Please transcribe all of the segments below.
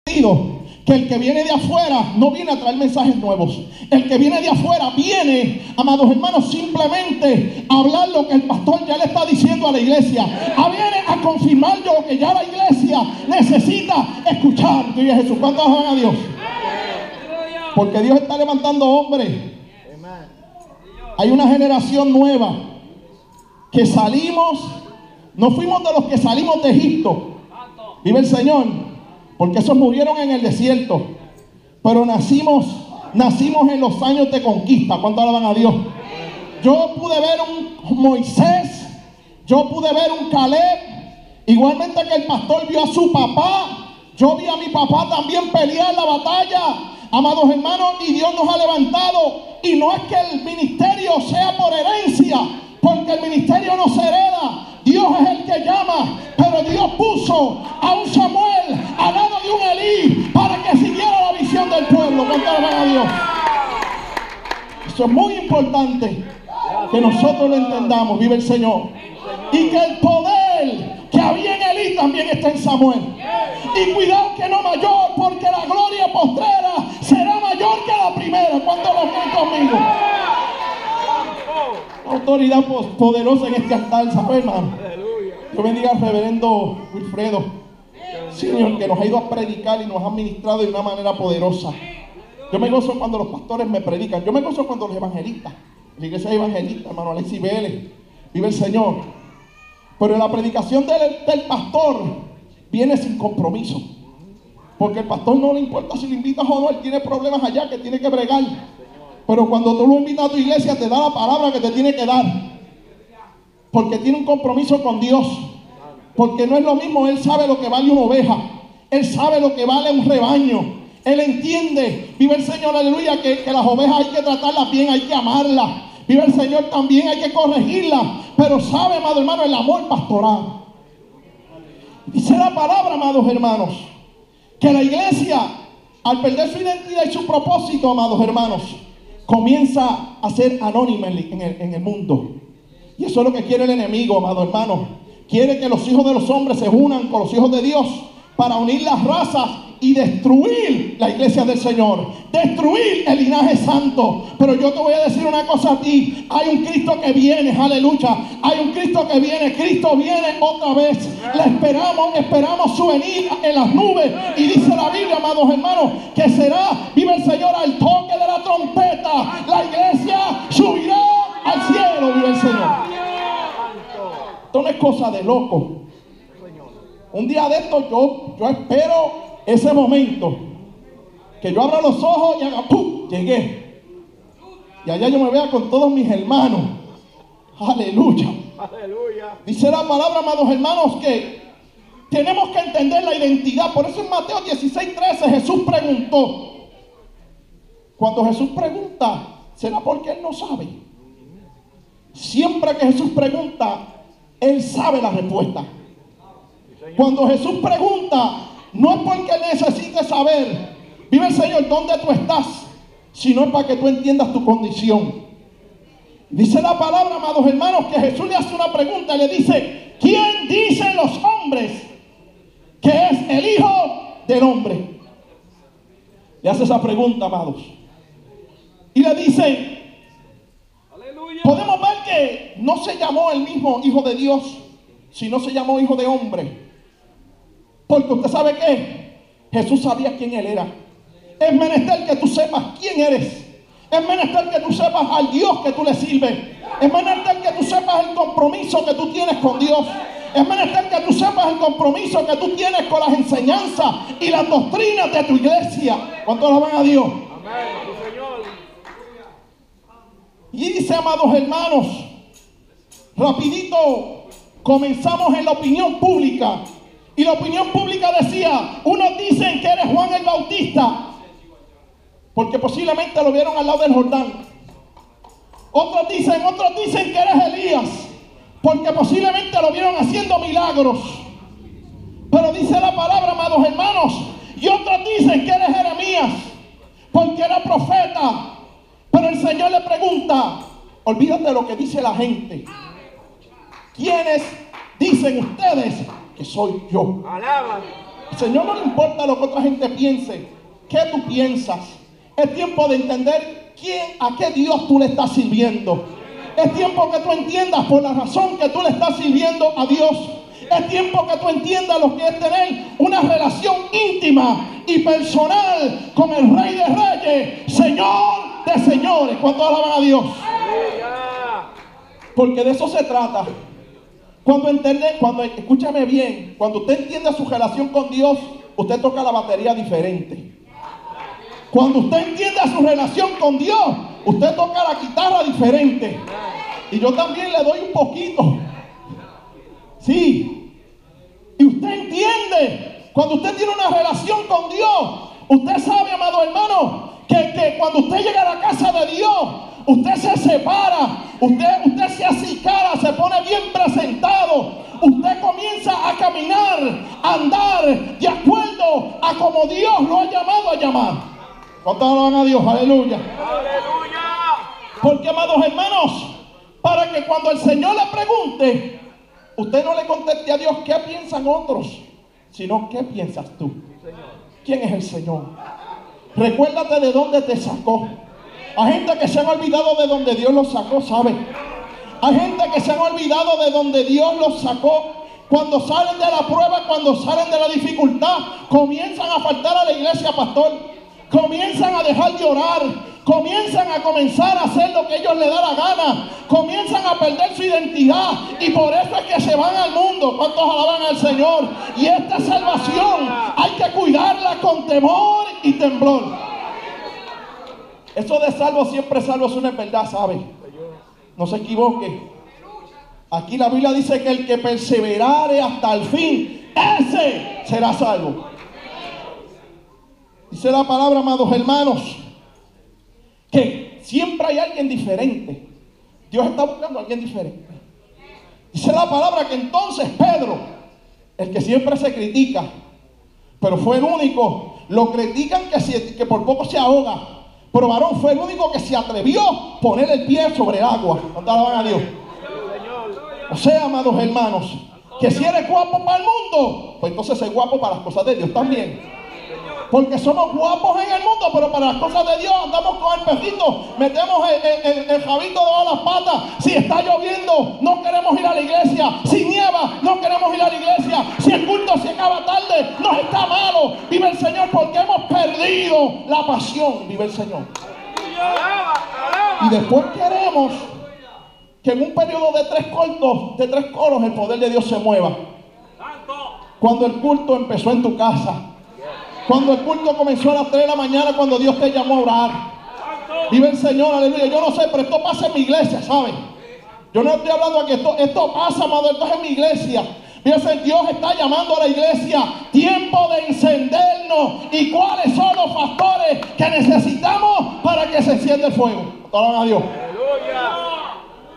que el que viene de afuera no viene a traer mensajes nuevos. El que viene de afuera viene, amados hermanos, simplemente a hablar lo que el pastor ya le está diciendo a la iglesia. Viene a confirmar lo que ya la iglesia necesita escuchar. Dios Jesús, ¿cuántos van a Dios? Porque Dios está levantando hombres. Hay una generación nueva que salimos, no fuimos de los que salimos de Egipto. Vive el Señor, porque esos murieron en el desierto. Pero nacimos en los años de conquista. ¿Cuánto alaban a Dios? Yo pude ver un Moisés, yo pude ver un Caleb, igualmente que el pastor vio a su papá. Yo vi a mi papá también pelear la batalla, amados hermanos, y Dios nos ha levantado. Y no es que el ministerio sea por herencia, porque el ministerio no se hereda. Dios es el que llama, pero Dios puso a un Samuel al lado de un Elí para que siguiera la visión del pueblo. ¿Cuánto alaban a Dios? Eso es muy importante que nosotros lo entendamos. Vive el Señor. Y que el poder que había en Elí también está en Samuel. Y cuidado que no mayor, porque la gloria postrera será mayor que la primera. ¿Cuánto lo ven conmigo? Autoridad poderosa en este altar, ¿sabe, hermano? Dios bendiga al reverendo Wilfredo, Señor, que nos ha ido a predicar y nos ha ministrado de una manera poderosa. Yo me gozo cuando los pastores me predican. Yo me gozo cuando los evangelistas, la iglesia evangelista, hermano Alexis Vélez, vive el Señor. Pero la predicación del pastor viene sin compromiso, porque el pastor no le importa si lo invitas o no. Él tiene problemas allá que tiene que bregar. Pero cuando tú lo invitas a tu iglesia, te da la palabra que te tiene que dar, porque tiene un compromiso con Dios. Porque no es lo mismo. Él sabe lo que vale una oveja, él sabe lo que vale un rebaño. Él entiende, vive el Señor, aleluya, que las ovejas hay que tratarlas bien, hay que amarlas. Vive el Señor, también hay que corregirlas. Pero sabe, amado hermano, el amor pastoral. Dice la palabra, amados hermanos, que la iglesia, al perder su identidad y su propósito, amados hermanos, comienza a ser anónima en el mundo. Y eso es lo que quiere el enemigo, amado hermano. Quiere que los hijos de los hombres se unan con los hijos de Dios para unir las razas y destruir la iglesia del Señor, destruir el linaje santo. Pero yo te voy a decir una cosa a ti: hay un Cristo que viene, aleluya. Hay un Cristo que viene, Cristo viene otra vez. Le esperamos su venida en las nubes. Y dice la Biblia, amados hermanos, que será, vive el Señor, al toque de la trompeta, la iglesia subirá al cielo, vive el Señor. Esto no es cosa de loco. Un día de esto yo espero ese momento, que yo abra los ojos y haga ¡pum! Llegué. Y allá yo me vea con todos mis hermanos. Aleluya. Aleluya. Dice la palabra, amados hermanos, que tenemos que entender la identidad. Por eso en Mateo 16:13 Jesús preguntó. Cuando Jesús pregunta, ¿será porque Él no sabe? Siempre que Jesús pregunta, Él sabe la respuesta. Cuando Jesús pregunta, no es porque Él necesite saber, vive el Señor, dónde tú estás, sino es para que tú entiendas tu condición. Dice la palabra, amados hermanos, que Jesús le hace una pregunta y le dice: ¿quién dicen los hombres que es el Hijo del Hombre? Le hace esa pregunta, amados. Y le dice, podemos ver que no se llamó el mismo Hijo de Dios, sino se llamó Hijo de Hombre. Porque usted sabe que Jesús sabía quién Él era. Es menester que tú sepas quién eres. Es menester que tú sepas al Dios que tú le sirves. Es menester que tú sepas el compromiso que tú tienes con Dios. Es menester que tú sepas el compromiso que tú tienes con las enseñanzas y las doctrinas de tu iglesia. ¿Cuántos alaban a Dios? Amén, Señor. Y dice, amados hermanos, rapidito comenzamos en la opinión pública. Y la opinión pública decía: unos dicen que eres Juan el Bautista, porque posiblemente lo vieron al lado del Jordán. Otros dicen que eres Elías, porque posiblemente lo vieron haciendo milagros. Pero dice la palabra, amados hermanos, y otros dicen que eres Jeremías, porque era profeta. Pero el Señor le pregunta: olvídate de lo que dice la gente. ¿Quiénes dicen ustedes que soy yo? Al Señor no le importa lo que otra gente piense. ¿Qué tú piensas? Es tiempo de entender a qué Dios tú le estás sirviendo. Es tiempo que tú entiendas por la razón que tú le estás sirviendo a Dios. Es tiempo que tú entiendas lo que es tener una relación íntima y personal con el Rey de Reyes, Señor de señores. ¿Cuántos alaban a Dios? Porque de eso se trata. Escúchame bien, cuando usted entiende su relación con Dios, usted toca la batería diferente. Cuando usted entiende su relación con Dios, usted toca la guitarra diferente. Y yo también le doy un poquito. Sí. Y usted entiende, cuando usted tiene una relación con Dios, usted sabe, amado hermano, que cuando usted llega a la casa de Dios, usted se separa, usted se acicala, se pone bien presentado. Usted comienza a caminar, a andar de acuerdo a como Dios lo ha llamado a llamar. ¿Cuántos alaban a Dios? Aleluya. Aleluya. Porque, amados hermanos, para que cuando el Señor le pregunte, usted no le conteste a Dios qué piensan otros, sino qué piensas tú. ¿Quién es el Señor? Recuérdate de dónde te sacó. Hay gente que se han olvidado de donde Dios los sacó, ¿sabe? Hay gente que se han olvidado de donde Dios los sacó. Cuando salen de la prueba, cuando salen de la dificultad, comienzan a faltar a la iglesia, pastor. Comienzan a dejar de orar. Comienzan a comenzar a hacer lo que ellos les da la gana. Comienzan a perder su identidad. Y por eso es que se van al mundo. ¿Cuántos alaban al Señor? Y esta salvación hay que cuidarla con temor y temblor. Eso de salvo siempre salvo es una verdad, ¿sabe? No se equivoque. Aquí la Biblia dice que el que perseverare hasta el fin, ese será salvo. Dice la palabra, amados hermanos, que siempre hay alguien diferente. Dios está buscando a alguien diferente. Dice la palabra que entonces Pedro, el que siempre se critica, pero fue el único, lo critican que por poco se ahoga, pero varón fue el único que se atrevió a poner el pie sobre el agua. ¿Cuánto alaban a Dios? O sea, amados hermanos, que si eres guapo para el mundo, pues entonces es guapo para las cosas de Dios también. Porque somos guapos en el mundo, pero para las cosas de Dios andamos con el pejito, metemos el jabito debajo de las patas. Si está lloviendo, no queremos ir a la iglesia. Si nieva, no queremos ir a la iglesia. Si el culto se acaba tarde, nos está malo. Vive el Señor, porque hemos perdido la pasión. Vive el Señor. Y después queremos que en un periodo de tres coros, el poder de Dios se mueva. Cuando el culto empezó en tu casa, cuando el culto comenzó a las 3 de la mañana, cuando Dios te llamó a orar. Vive el Señor, aleluya. Yo no sé, pero esto pasa en mi iglesia, ¿saben? Yo no estoy hablando aquí, esto pasa, amado, esto es en mi iglesia. Fíjense, Dios está llamando a la iglesia. Tiempo de encendernos. ¿Y cuáles son los factores que necesitamos para que se encienda el fuego? Alaban a Dios.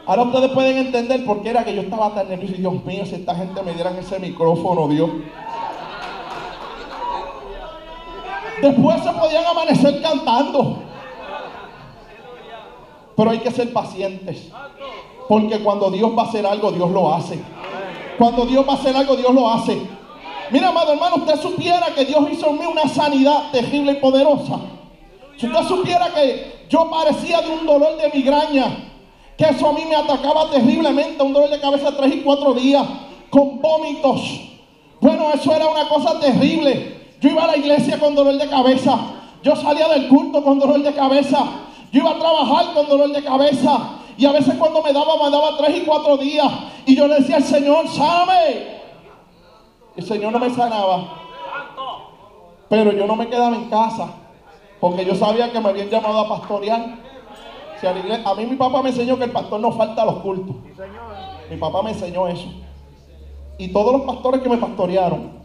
Ahora ustedes pueden entender por qué era que yo estaba tan nervioso. Y Dios mío, si esta gente me dieran ese micrófono, Dios. Después se podían amanecer cantando. Pero hay que ser pacientes. Porque cuando Dios va a hacer algo, Dios lo hace. Cuando Dios va a hacer algo, Dios lo hace. Mira, amado hermano, usted supiera que Dios hizo en mí una sanidad terrible y poderosa. Si usted supiera que yo padecía de un dolor de migraña, que eso a mí me atacaba terriblemente, un dolor de cabeza 3 y 4 días, con vómitos. Bueno, eso era una cosa terrible. Yo iba a la iglesia con dolor de cabeza. Yo salía del culto con dolor de cabeza. Yo iba a trabajar con dolor de cabeza. Y a veces cuando me daba 3 y 4 días. Y yo le decía al Señor, sáname. El Señor no me sanaba. Pero yo no me quedaba en casa. Porque yo sabía que me habían llamado a pastorear. O sea, a mí mi papá me enseñó que el pastor no falta a los cultos. Mi papá me enseñó eso. Y todos los pastores que me pastorearon.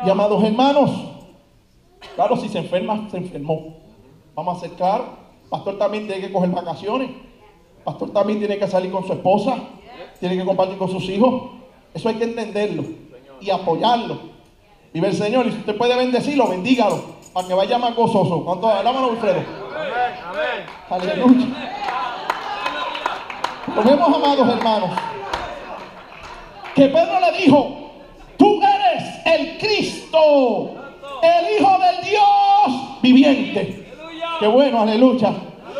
Y amados hermanos, claro, si se enferma, se enfermó. Vamos a ser claros. Pastor también tiene que coger vacaciones. Pastor también tiene que salir con su esposa. Tiene que compartir con sus hijos. Eso hay que entenderlo y apoyarlo. Vive el Señor. Y si usted puede bendecirlo, bendígalo para que vaya más gozoso. ¿Cuánto? Alámalo, Wilfredo. Amén. Aleluya. Lo vemos, amados hermanos, que Pedro le dijo: tú eres el Cristo, el Hijo del Dios viviente. Qué bueno, aleluya.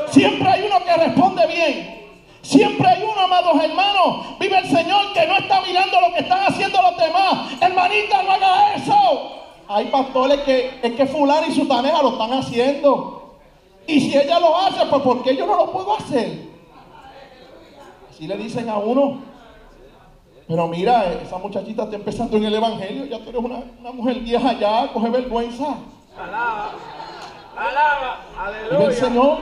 Siempre hay uno que responde bien. Siempre hay uno, amados hermanos, vive el Señor, que no está mirando lo que están haciendo los demás. Hermanita, no haga eso. Hay pastores que es que fulano y sutanera lo están haciendo. Y si ella lo hace, pues ¿por qué yo no lo puedo hacer? Así le dicen a uno. Pero mira, esa muchachita está empezando en el evangelio. Ya tú eres una mujer vieja ya, coge vergüenza. Alaba, alaba, aleluya. Vive el Señor.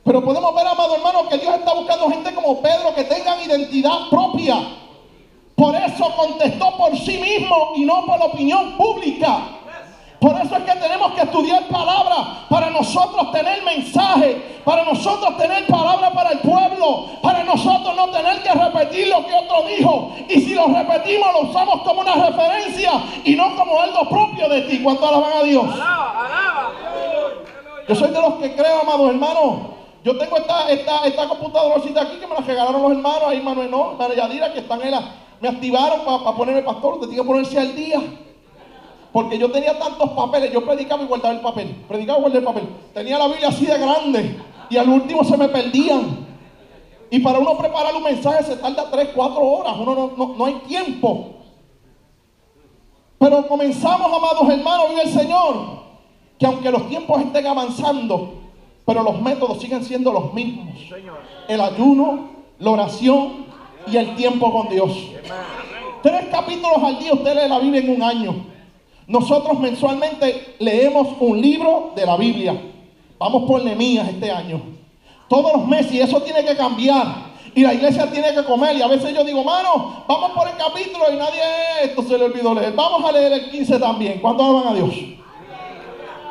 Pero podemos ver, amado hermano, que Dios está buscando gente como Pedro que tengan identidad propia. Por eso contestó por sí mismo y no por la opinión pública. Por eso es que tenemos que estudiar palabra para nosotros tener mensaje, para nosotros tener palabra para el pueblo, para nosotros no tener que repetir lo que otro dijo. Y si lo repetimos, lo usamos como una referencia y no como algo propio de ti. ¿Cuánto alaban a Dios? Alaba, alaba. Yo soy de los que creo, amados hermanos. Yo tengo esta computadorcita aquí que me la regalaron los hermanos, ahí Manuel, no, María Yadira, que están en la... Me activaron para ponerme pastor, usted tiene que ponerse al día. Porque yo tenía tantos papeles, yo predicaba y guardaba el papel. Predicaba y guardaba el papel. Tenía la Biblia así de grande y al último se me perdían. Y para uno preparar un mensaje se tarda 3, 4 horas, uno no hay tiempo. Pero comenzamos, amados hermanos, vive el Señor, que aunque los tiempos estén avanzando, pero los métodos siguen siendo los mismos. El ayuno, la oración y el tiempo con Dios. 3 capítulos al día usted lee la Biblia en un año. Nosotros mensualmente leemos un libro de la Biblia. Vamos por Nehemías este año. Todos los meses, y eso tiene que cambiar. Y la iglesia tiene que comer. Y a veces yo digo, mano, vamos por el capítulo y nadie, esto se le olvidó leer. Vamos a leer el 15 también. ¿Cuánto alaban a Dios?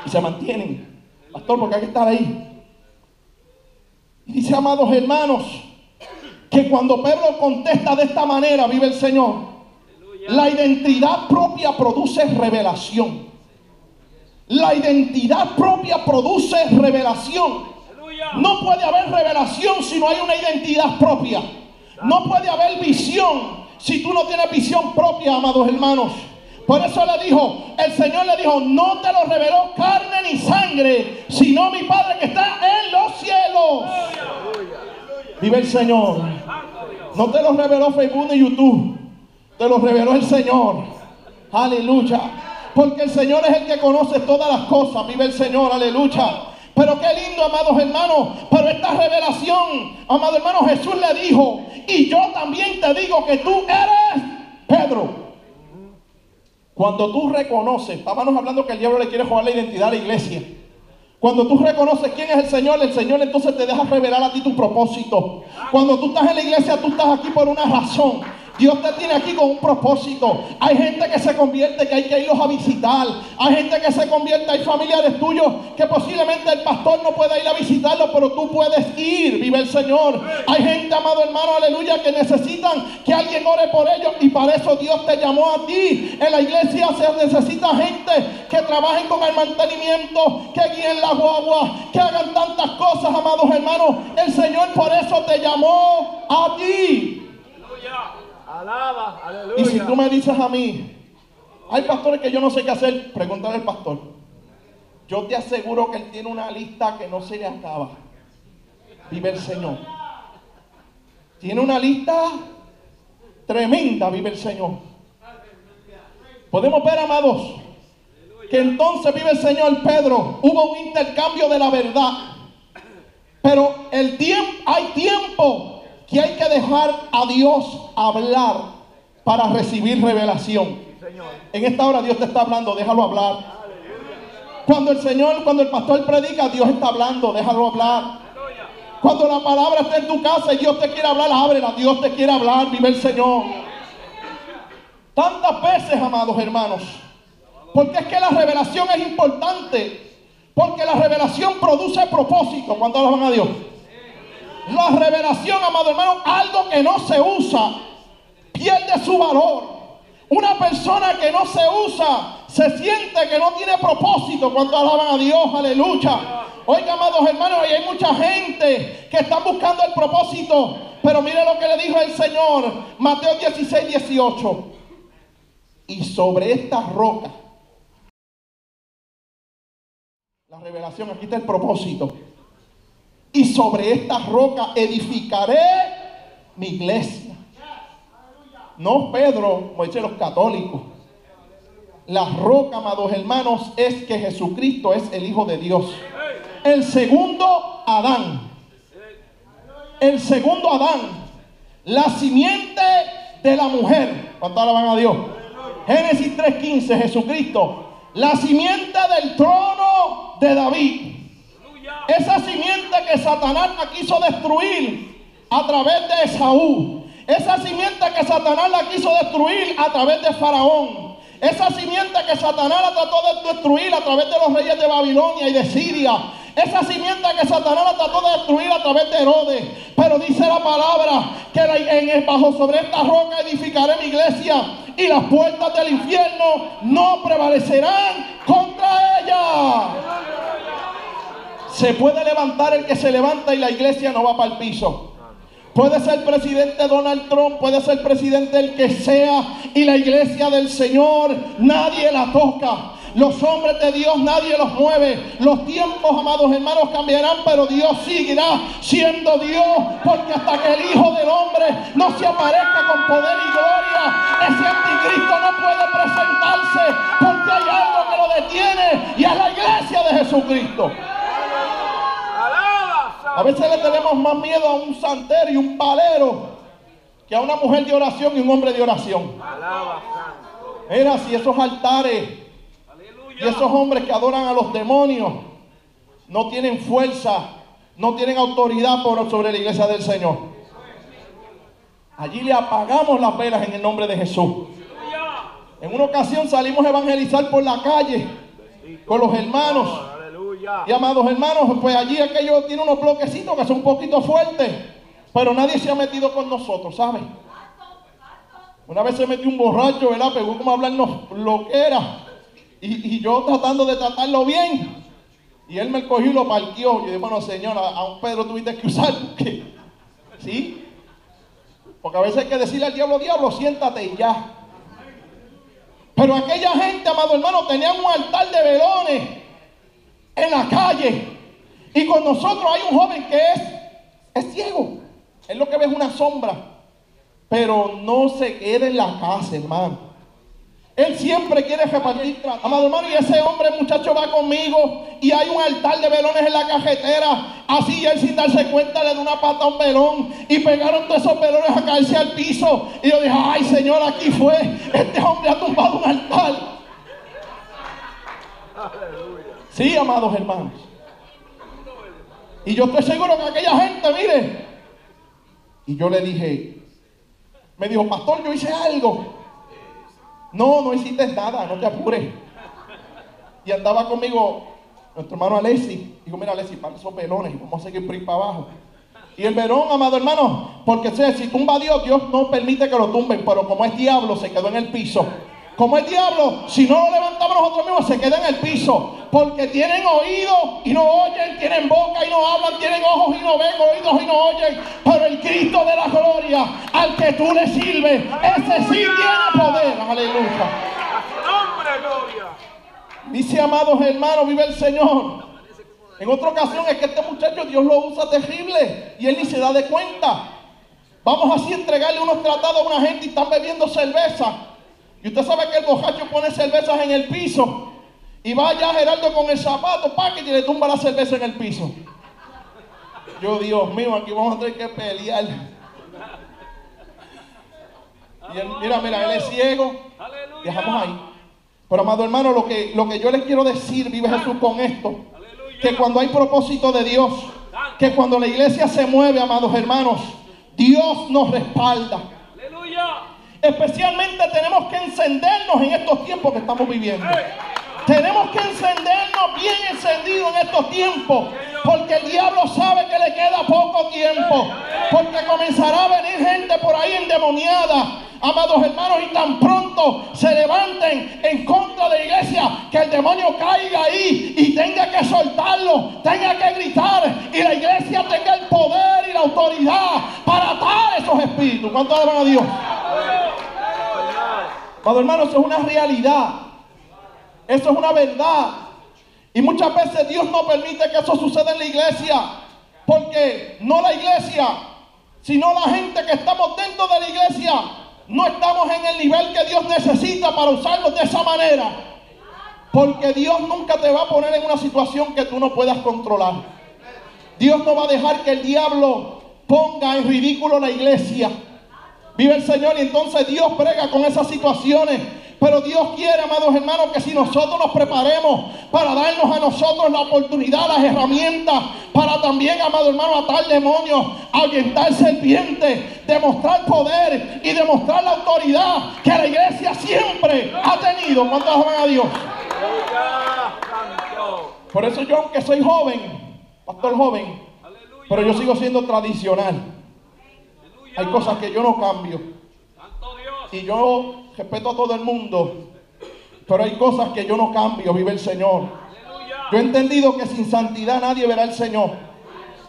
Y se mantienen. Pastor, porque hay que estar ahí. Y dice, amados hermanos, que cuando Pedro contesta de esta manera, vive el Señor, la identidad propia produce revelación. La identidad propia produce revelación. No puede haber revelación si no hay una identidad propia. No puede haber visión si tú no tienes visión propia, amados hermanos. Por eso le dijo, el Señor le dijo, no te lo reveló carne ni sangre, sino mi Padre que está en los cielos. Vive el Señor. No te lo reveló Facebook ni YouTube, te lo reveló el Señor. Aleluya. Porque el Señor es el que conoce todas las cosas. Vive el Señor, aleluya. Pero qué lindo, amados hermanos. Pero esta revelación, amado hermano, Jesús le dijo, y yo también te digo que tú eres Pedro. Cuando tú reconoces, estábamos hablando que el diablo le quiere jugar la identidad a la iglesia. Cuando tú reconoces quién es el Señor entonces te deja revelar a ti tu propósito. Cuando tú estás en la iglesia, tú estás aquí por una razón. Dios te tiene aquí con un propósito. Hay gente que se convierte, que hay que irlos a visitar. Hay gente que se convierte, hay familiares tuyos que posiblemente el pastor no pueda ir a visitarlos, pero tú puedes ir. Vive el Señor. Hay gente, amado hermano, aleluya, que necesitan que alguien ore por ellos, y para eso Dios te llamó a ti. En la iglesia se necesita gente que trabajen con el mantenimiento, que guíen la guagua, que hagan tantas cosas, amados hermanos. El Señor por eso te llamó a ti. Alaba, aleluya. Y si tú me dices a mí, hay pastores que yo no sé qué hacer, pregúntale al pastor. Yo te aseguro que él tiene una lista que no se le acaba. Vive el Señor. Tiene una lista tremenda, vive el Señor. Podemos ver, amados, que entonces, vive el Señor, Pedro, hubo un intercambio de la verdad. Pero hay tiempo que hay que dejar a Dios hablar para recibir revelación. En esta hora Dios te está hablando, déjalo hablar. Cuando el pastor predica, Dios está hablando, déjalo hablar. Cuando la palabra está en tu casa y Dios te quiere hablar, ábrela, Dios te quiere hablar, vive el Señor. Tantas veces, amados hermanos, porque es que la revelación es importante, porque la revelación produce propósito. ¿Cuánto alaban a Dios? La revelación, amado hermano, algo que no se usa, pierde su valor. Una persona que no se usa, se siente que no tiene propósito. Cuando alaban a Dios, aleluya. Oiga, amados hermanos, y hay mucha gente que está buscando el propósito. Pero mire lo que le dijo el Señor, Mateo 16, 18. y sobre esta roca, la revelación, aquí está el propósito, y sobre esta roca edificaré mi iglesia. No Pedro, como dicen los católicos. La roca, amados hermanos, es que Jesucristo es el Hijo de Dios. El segundo Adán. El segundo Adán. La simiente de la mujer. ¿Cuánto alaban a Dios? Génesis 3:15, Jesucristo. La simiente del trono de David. Esa simiente que Satanás la quiso destruir a través de Esaú. Esa simiente que Satanás la quiso destruir a través de Faraón. Esa simiente que Satanás la trató de destruir a través de los reyes de Babilonia y de Siria. Esa simiente que Satanás la trató de destruir a través de Herodes. Pero dice la palabra que bajo sobre esta roca edificaré mi iglesia y las puertas del infierno no prevalecerán contra ella. Se puede levantar el que se levanta y la iglesia no va para el piso. Puede ser presidente Donald Trump, puede ser presidente el que sea, y la iglesia del Señor nadie la toca. Los hombres de Dios nadie los mueve. Los tiempos, amados hermanos, cambiarán, pero Dios seguirá siendo Dios, porque hasta que el Hijo del Hombre no se aparezca con poder y gloria, ese anticristo no puede presentarse, porque hay algo que lo detiene, y es la iglesia de Jesucristo. A veces le tenemos más miedo a un santero y un palero que a una mujer de oración y un hombre de oración. Mira, si esos altares y esos hombres que adoran a los demonios no tienen fuerza, no tienen autoridad sobre la iglesia del Señor, allí le apagamos las velas en el nombre de Jesús. En una ocasión salimos a evangelizar por la calle con los hermanos. Y amados hermanos, pues allí aquello tiene unos bloquecitos que son un poquito fuertes, pero nadie se ha metido con nosotros, ¿saben? Una vez se metió un borracho, ¿verdad? Pegó como a hablarnos lo que era. Y yo tratando de tratarlo bien. Y él me cogió y lo parqueó. Yo dije, bueno, señor, a un Pedro tuviste que usar. ¿Sí? Porque a veces hay que decirle al diablo, diablo, siéntate y ya. Pero aquella gente, amados hermanos, tenía un altar de velones en la calle, y con nosotros hay un joven que es ciego. Él lo que ve es una sombra, pero no se queda en la casa, hermano. Él siempre quiere repartir, amado hermano, y ese hombre, muchacho, va conmigo y hay un altar de velones en la cajetera. Así él, sin darse cuenta, le da una pata a un velón y pegaron todos esos velones a caerse al piso. Y yo dije, ay Señor, aquí fue, este hombre ha tumbado un altar. Sí, amados hermanos. Y yo estoy seguro que aquella gente, mire. Y yo le dije, me dijo, pastor, yo hice algo. No hiciste nada, no te apures. Y andaba conmigo nuestro hermano Alexis. Dijo, mira Alexis, para esos velones, vamos a seguir por ahí para abajo. Y el velón, amado hermano, porque si tumba a Dios, Dios no permite que lo tumben, pero como es diablo, se quedó en el piso. Como el diablo, si no lo levantamos nosotros mismos, se queda en el piso. Porque tienen oídos y no oyen, tienen boca y no hablan, tienen ojos y no ven, oídos y no oyen. Pero el Cristo de la gloria, al que tú le sirves, ese sí tiene poder. Aleluya. A su nombre, gloria. Dice, amados hermanos, vive el Señor. En otra ocasión es que este muchacho Dios lo usa terrible y él ni se da de cuenta. Vamos así a entregarle unos tratados a una gente y están bebiendo cerveza. Y usted sabe que el borracho pone cervezas en el piso. Y va allá Gerardo con el zapato, y le tumba la cerveza en el piso. Yo, Dios mío, aquí vamos a tener que pelear. Y él, mira, él es ciego. Dejamos ahí. Pero, amado hermano, lo que yo les quiero decir, vive Jesús con esto. Que cuando hay propósito de Dios, que cuando la iglesia se mueve, amados hermanos, Dios nos respalda. Especialmente tenemos que encendernos en estos tiempos que estamos viviendo. Tenemos que encendernos bien encendidos en estos tiempos, porque el diablo sabe que le queda poco tiempo, porque comenzará a venir gente por ahí endemoniada, amados hermanos, y tan pronto se levanten en contra de la iglesia, que el demonio caiga ahí y tenga que soltarlo, tenga que gritar, y la iglesia tenga el poder y la autoridad para atar esos espíritus. ¿Cuánto alaban a Dios? Amado hermano, eso es una realidad. Eso es una verdad. Y muchas veces Dios no permite que eso suceda en la iglesia. Porque no la iglesia, sino la gente que estamos dentro de la iglesia, no estamos en el nivel que Dios necesita para usarnos de esa manera. Porque Dios nunca te va a poner en una situación que tú no puedas controlar. Dios no va a dejar que el diablo ponga en ridículo la iglesia. Vive el Señor, y entonces Dios brega con esas situaciones. Pero Dios quiere, amados hermanos, que si nosotros nos preparemos para darnos a nosotros la oportunidad, las herramientas, para también, amado hermano, atar demonios, ahuyentar serpientes, demostrar poder y demostrar la autoridad que la iglesia siempre ha tenido. ¿Cuántos alaban a Dios? Por eso yo, aunque soy joven, pastor joven, pero yo sigo siendo tradicional. Hay cosas que yo no cambio. Y yo respeto a todo el mundo, pero hay cosas que yo no cambio. Vive el Señor. Yo he entendido que sin santidad nadie verá al Señor.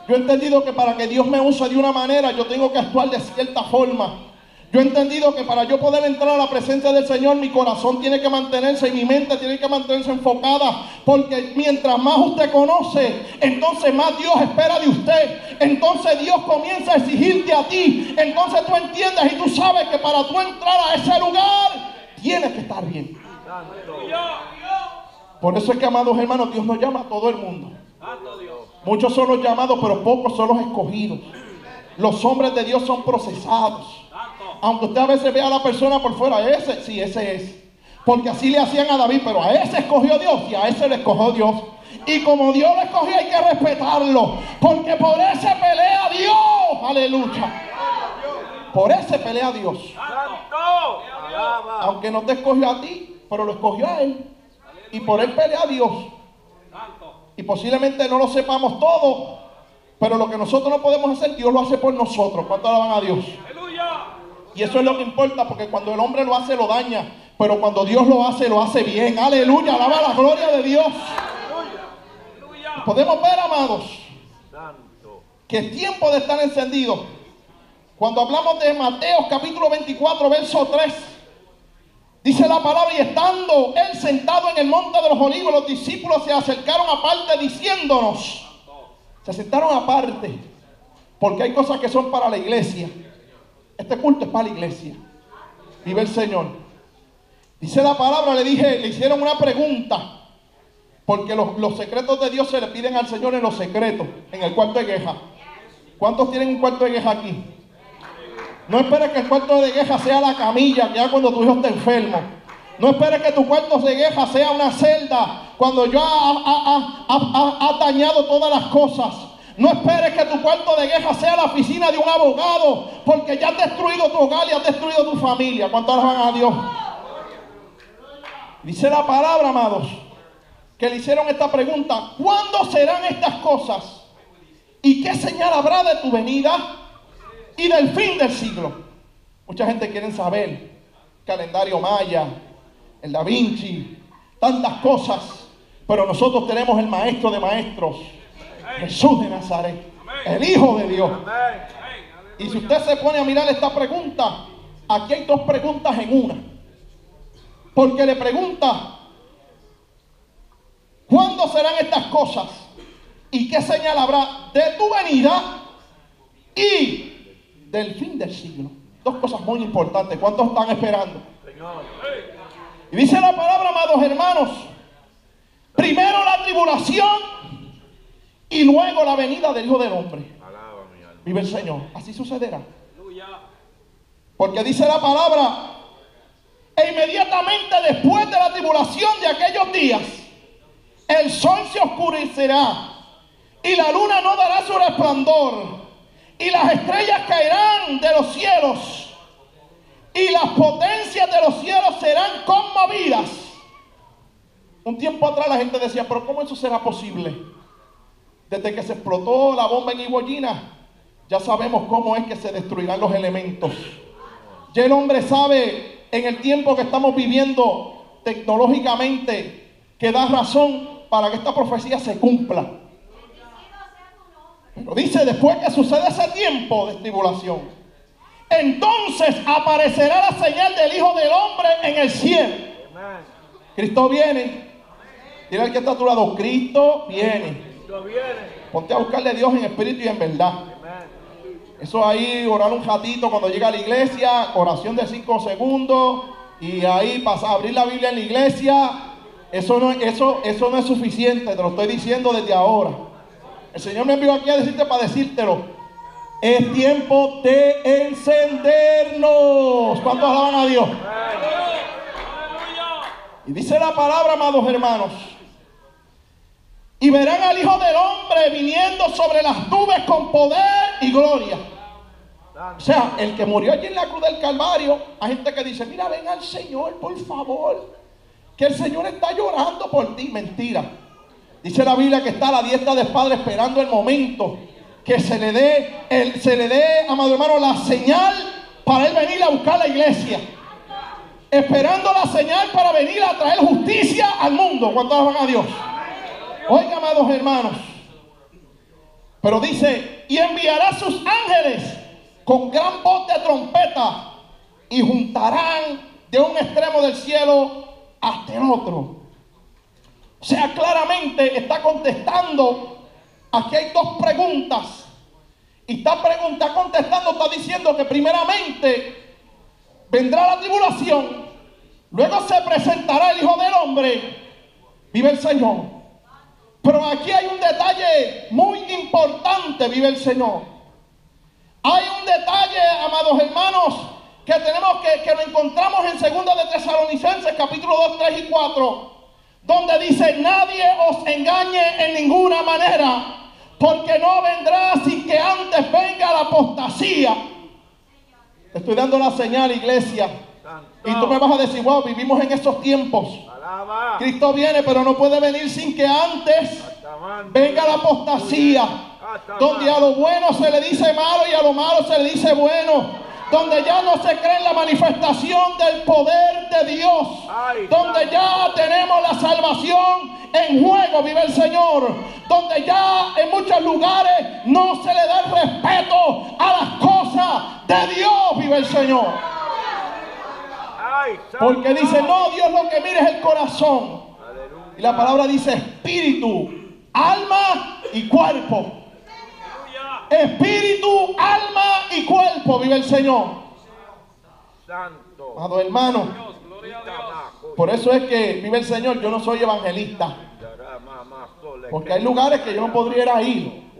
Yo he entendido que para que Dios me use de una manera, yo tengo que actuar de cierta forma. Yo he entendido que para yo poder entrar a la presencia del Señor, mi corazón tiene que mantenerse y mi mente tiene que mantenerse enfocada. Porque mientras más usted conoce, entonces más Dios espera de usted. Entonces Dios comienza a exigirte a ti. Entonces tú entiendes y tú sabes que para tú entrar a ese lugar, tienes que estar bien. Por eso es que, amados hermanos, Dios nos llama a todo el mundo. Muchos son los llamados, pero pocos son los escogidos. Los hombres de Dios son procesados. Aunque usted a veces vea a la persona por fuera, ese, sí, ese es. Porque así le hacían a David, pero a ese escogió Dios y a ese le escogió Dios. Y como Dios lo escogió, hay que respetarlo. Porque por ese pelea Dios. Aleluya. Por ese pelea Dios. Aunque no te escogió a ti, pero lo escogió a él. Y por él pelea Dios. Y posiblemente no lo sepamos todo, pero lo que nosotros no podemos hacer, Dios lo hace por nosotros. ¿Cuánto alaban a Dios? Y eso es lo que importa, porque cuando el hombre lo hace, lo daña. Pero cuando Dios lo hace bien. Aleluya, alaba la gloria de Dios. Podemos ver, amados, que es tiempo de estar encendidos. Cuando hablamos de Mateo capítulo 24, verso 3, dice la palabra: y estando él sentado en el monte de los olivos, los discípulos se acercaron aparte diciéndonos. Se sentaron aparte, porque hay cosas que son para la iglesia. Este culto es para la iglesia. Vive el Señor. Dice la palabra, le hicieron una pregunta. Porque los secretos de Dios se le piden al Señor en los secretos, en el cuarto de queja. ¿Cuántos tienen un cuarto de queja aquí? No esperes que el cuarto de queja sea la camilla que hay cuando tu hijo está enfermo. No esperes que tu cuarto de queja sea una celda cuando ya ha dañado todas las cosas. No esperes que tu cuarto de queja sea la oficina de un abogado, porque ya has destruido tu hogar y has destruido tu familia. ¿Cuántos alaban a Dios? Dice la palabra, amados, que le hicieron esta pregunta: ¿cuándo serán estas cosas? ¿Y qué señal habrá de tu venida y del fin del siglo? Mucha gente quiere saber. Calendario maya, el Da Vinci, tantas cosas. Pero nosotros tenemos el maestro de maestros, Jesús de Nazaret, el Hijo de Dios. Y si usted se pone a mirar esta pregunta, aquí hay dos preguntas en una. Porque le pregunta: ¿cuándo serán estas cosas? ¿Y qué señal habrá de tu venida y del fin del siglo? Dos cosas muy importantes. ¿Cuántos están esperando? Y dice la palabra, amados hermanos, primero la tribulación y luego la venida del Hijo del Hombre. Vive el Señor. Así sucederá. Porque dice la palabra: e inmediatamente después de la tribulación de aquellos días, el sol se oscurecerá y la luna no dará su resplandor y las estrellas caerán de los cielos y las potencias de los cielos serán conmovidas. Un tiempo atrás la gente decía: pero ¿cómo eso será posible? Desde que se explotó la bomba en Iwo Jima, ya sabemos cómo es que se destruirán los elementos. Ya el hombre sabe, en el tiempo que estamos viviendo tecnológicamente, que da razón para que esta profecía se cumpla. Pero dice: después que sucede ese tiempo de tribulación, entonces aparecerá la señal del Hijo del Hombre en el cielo. Cristo viene. Dile al que está a tu lado, Cristo viene. Ponte a buscarle a Dios en espíritu y en verdad. Eso ahí, orar un ratito cuando llega a la iglesia, oración de 5 segundos, y ahí pasa a abrir la Biblia en la iglesia. Eso no es suficiente, te lo estoy diciendo desde ahora. El Señor me envió aquí a decirte para decírtelo. Es tiempo de encendernos. ¿Cuántos alaban a Dios? Y dice la palabra, amados hermanos, y verán al Hijo del Hombre viniendo sobre las nubes con poder y gloria. O sea, el que murió allí en la cruz del Calvario, hay gente que dice, mira, ven al Señor, por favor, que el Señor está llorando por ti. Mentira. Dice la Biblia que está a la diestra del Padre esperando el momento que se le dé, amado hermano, la señal para él venir a buscar la iglesia. Esperando la señal para venir a traer justicia al mundo. ¿Cuántos van a Dios? Oiga, amados hermanos. Pero dice, y enviará sus ángeles con gran voz de trompeta y juntarán de un extremo del cielo hasta el otro. O sea, claramente está contestando. Aquí hay dos preguntas. Y está contestando, está diciendo que primeramente vendrá la tribulación, luego se presentará el Hijo del Hombre, vive el Señor. Pero aquí hay un detalle muy importante, vive el Señor. Hay un detalle, amados hermanos, que tenemos que lo encontramos en 2 de Tesalonicenses, capítulo 2, 3 y 4, donde dice, nadie os engañe en ninguna manera, porque no vendrá sin que antes venga la apostasía. Te estoy dando la señal, iglesia. Y tú me vas a decir, wow, vivimos en esos tiempos. Cristo viene, pero no puede venir sin que antes venga la apostasía. Donde a lo bueno se le dice malo y a lo malo se le dice bueno. Donde ya no se cree en la manifestación del poder de Dios. Donde ya tenemos la salvación en juego, vive el Señor. Donde ya en muchos lugares no se le da el respeto a las cosas de Dios, vive el Señor. Porque dice, no, Dios lo que mira es el corazón. Y la palabra dice espíritu, alma y cuerpo. Espíritu, alma y cuerpo, vive el Señor. Amado hermano, por eso es que vive el Señor. Yo no soy evangelista, porque hay lugares que yo no podría ir.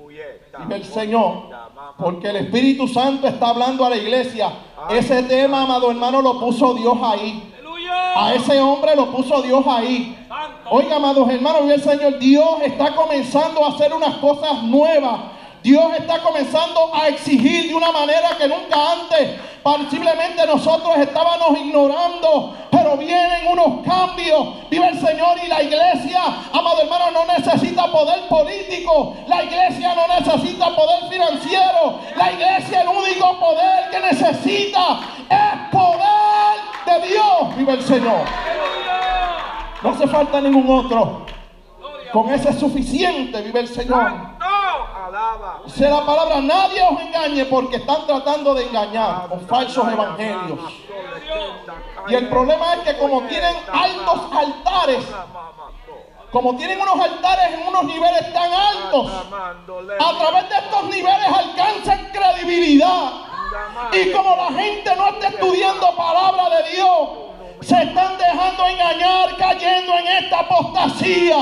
Vive el Señor, porque el Espíritu Santo está hablando a la iglesia. Ese tema, amado hermano, lo puso Dios ahí. A ese hombre lo puso Dios ahí. Oiga, amados hermanos, vive el Señor. Dios está comenzando a hacer unas cosas nuevas. Dios está comenzando a exigir de una manera que nunca antes. Posiblemente nosotros estábamos ignorando, pero vienen unos cambios. Vive el Señor, y la iglesia, amado hermano, no necesita poder político. La iglesia no necesita poder financiero. La iglesia, el único poder que necesita es poder de Dios. Vive el Señor. No hace falta ningún otro. Con ese es suficiente, vive el Señor. Dice la palabra, nadie os engañe, porque están tratando de engañar con falsos evangelios. Y el problema es que como tienen altos altares, como tienen unos altares en unos niveles tan altos, a través de estos niveles alcanzan credibilidad. Y como la gente no está estudiando palabra de Dios, se están dejando engañar, cayendo en esta apostasía.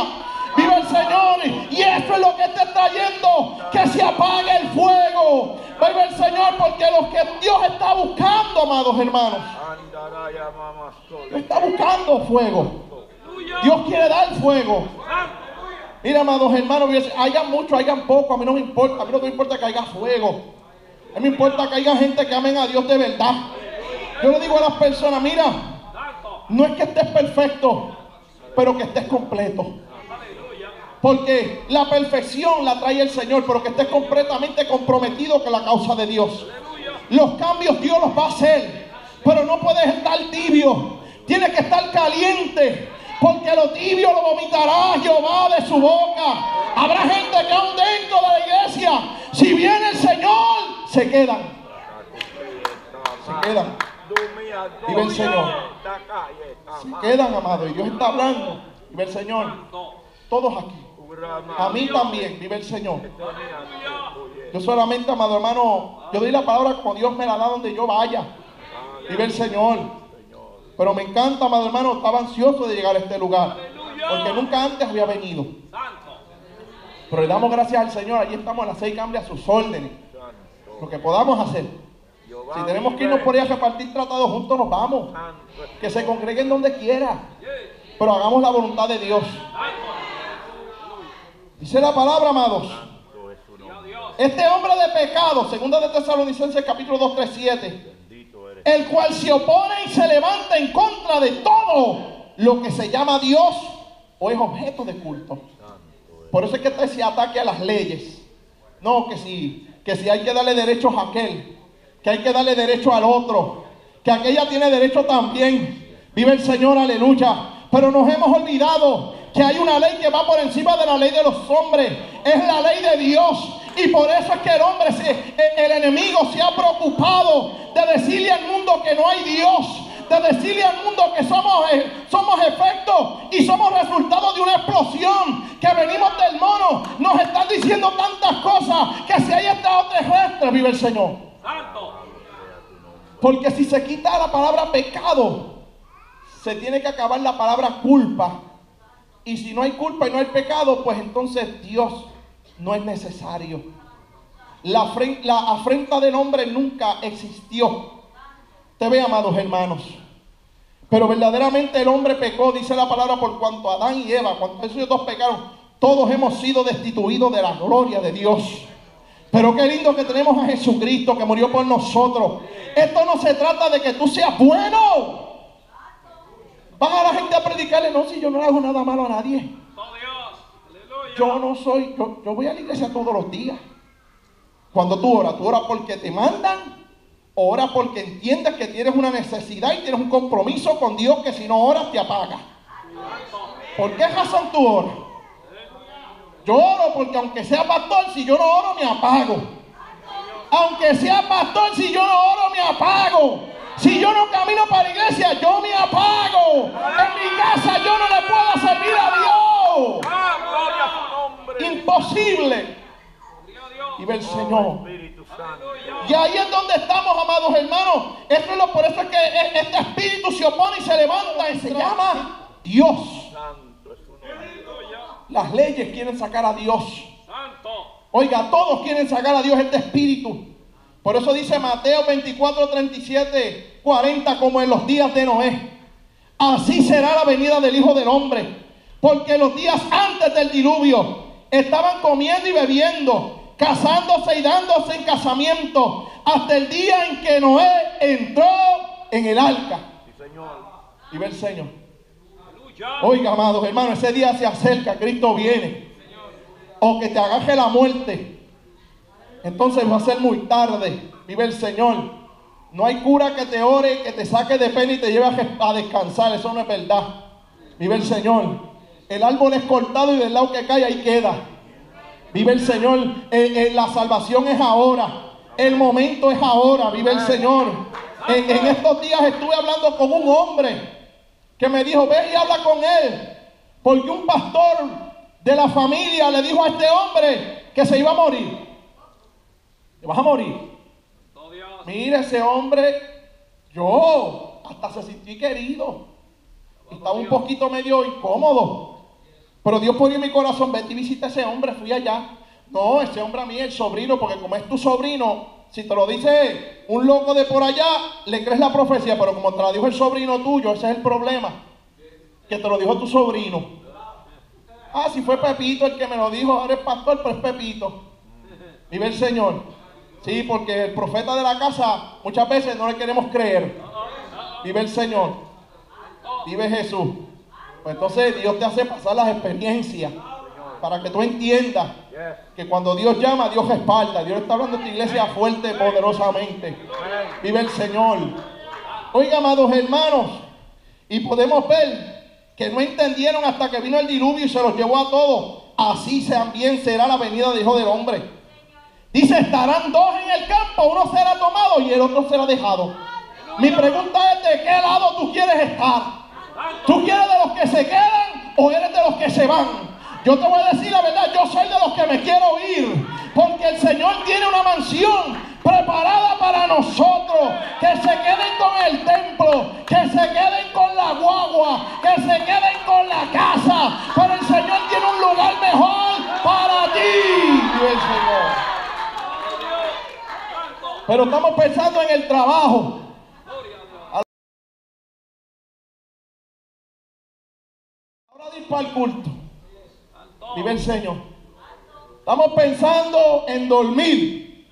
Vive el Señor, y eso es lo que está trayendo que se apague el fuego. Vive el Señor, porque los que Dios está buscando, amados hermanos, está buscando fuego. Dios quiere dar fuego. Mira, amados hermanos, hayan mucho, hayan poco, a mí no me importa. A mí no me importa que haya fuego. A mí me importa que haya gente que amen a Dios de verdad. Yo le digo a las personas, mira, no es que estés perfecto, pero que estés completo. Porque la perfección la trae el Señor, pero que estés completamente comprometido con la causa de Dios. Los cambios Dios los va a hacer, pero no puedes estar tibio. Tienes que estar caliente, porque lo tibio lo vomitará Jehová de su boca. Habrá gente que aún dentro de la iglesia, si viene el Señor, se quedan. quedan. Vive el Señor. Se quedan, amado. Y Dios está hablando. Vive el Señor. Todos aquí. A mí también. Vive el Señor. Yo solamente, amado hermano, yo doy la palabra como Dios me la da donde yo vaya. Vive el Señor. Pero me encanta, amado hermano. Estaba ansioso de llegar a este lugar. Porque nunca antes había venido. Pero le damos gracias al Señor. Allí estamos en las 6 Cambias a sus órdenes. Lo que podamos hacer. Si tenemos que irnos por ahí a repartir tratados juntos, nos vamos. Que se congreguen donde quiera. Pero hagamos la voluntad de Dios. Dice la palabra, amados. Este hombre de pecado, 2 de Tesalonicenses capítulo 2, 3, 7. El cual se opone y se levanta en contra de todo lo que se llama Dios o es objeto de culto. Por eso es que está ese ataque a las leyes. No, que si hay que darle derechos a aquel, que hay que darle derecho al otro, que aquella tiene derecho también. Vive el Señor, aleluya. Pero nos hemos olvidado que hay una ley que va por encima de la ley de los hombres. Es la ley de Dios. Y por eso es que el enemigo se ha preocupado de decirle al mundo que no hay Dios. De decirle al mundo que somos efectos y somos resultado de una explosión, que venimos del mono. Nos están diciendo tantas cosas, que si hay extraterrestres, vive el Señor. Porque si se quita la palabra pecado, se tiene que acabar la palabra culpa. Y si no hay culpa y no hay pecado, pues entonces Dios no es necesario. La afrenta del hombre nunca existió. Te ve, amados hermanos. Pero verdaderamente el hombre pecó, dice la palabra, por cuanto Adán y Eva, cuando esos dos pecaron, todos hemos sido destituidos de la gloria de Dios. Pero qué lindo que tenemos a Jesucristo que murió por nosotros. Esto no se trata de que tú seas bueno. Van a la gente a predicarle, no, si yo no le hago nada malo a nadie. Yo voy a la iglesia todos los días. Cuando tú oras porque te mandan, oras porque entiendes que tienes una necesidad y tienes un compromiso con Dios, que si no oras te apaga. ¿Por qué razón tú oras? Yo oro porque aunque sea pastor, si yo no oro me apago. Aunque sea pastor, si yo no oro me apago. Si yo no camino para la iglesia, yo me apago. En mi casa yo no le puedo servir a Dios. Imposible. Y ve el Señor. Y ahí es donde estamos, amados hermanos. Por eso es que este espíritu se opone y se levanta y se llama Dios. Las leyes quieren sacar a Dios. Oiga, todos quieren sacar a Dios, este espíritu. Por eso dice Mateo 24, 37, 40, como en los días de Noé. Así será la venida del Hijo del Hombre. Porque los días antes del diluvio estaban comiendo y bebiendo, casándose y dándose en casamiento, hasta el día en que Noé entró en el arca. Sí, Señor. Y ve el Señor. Oiga, amados hermanos, ese día se acerca, Cristo viene. O que te agarre la muerte. Entonces va a ser muy tarde. Vive el Señor. No hay cura que te ore, que te saque de pena y te lleve a descansar. Eso no es verdad. Vive el Señor. El árbol es cortado y del lado que cae ahí queda. Vive el Señor. La salvación es ahora. El momento es ahora. Vive el Señor. En estos días estuve hablando con un hombre que me dijo, ve y habla con él. Porque un pastor de la familia le dijo a este hombre que se iba a morir. ¿Te vas a morir? Mira, ese hombre, yo hasta se sentí querido. Estaba un poquito medio incómodo. Pero Dios ponía en mi corazón, vete y visita a ese hombre, fui allá. No, ese hombre a mí, el sobrino, porque como es tu sobrino, si te lo dice un loco de por allá, le crees la profecía, pero como te la dijo el sobrino tuyo, ese es el problema. Que te lo dijo tu sobrino. Ah, si fue Pepito el que me lo dijo, ahora es pastor, pero es Pepito. Vive el Señor. Sí, porque el profeta de la casa muchas veces no le queremos creer. Vive el Señor. Vive Jesús. Pues entonces Dios te hace pasar las experiencias para que tú entiendas que cuando Dios llama, Dios respalda. Dios está hablando de esta iglesia fuerte, poderosamente. Vive el Señor. Oiga, amados hermanos, y podemos ver que no entendieron hasta que vino el diluvio y se los llevó a todos. Así también será la venida del Hijo del Hombre. Dice, estarán dos en el campo, uno será tomado y el otro será dejado. Mi pregunta es: ¿de qué lado tú quieres estar? ¿Tú quieres de los que se quedan o eres de los que se van? Yo te voy a decir la verdad, yo soy de los que me quiero ir, porque el Señor tiene una mansión preparada para nosotros. Que se queden con el templo, que se queden con la guagua, que se queden con la casa, pero el Señor tiene un lugar mejor para ti, dice el Señor. Pero estamos pensando en el trabajo. Ahora ir para el culto, vive el Señor. Estamos pensando en dormir,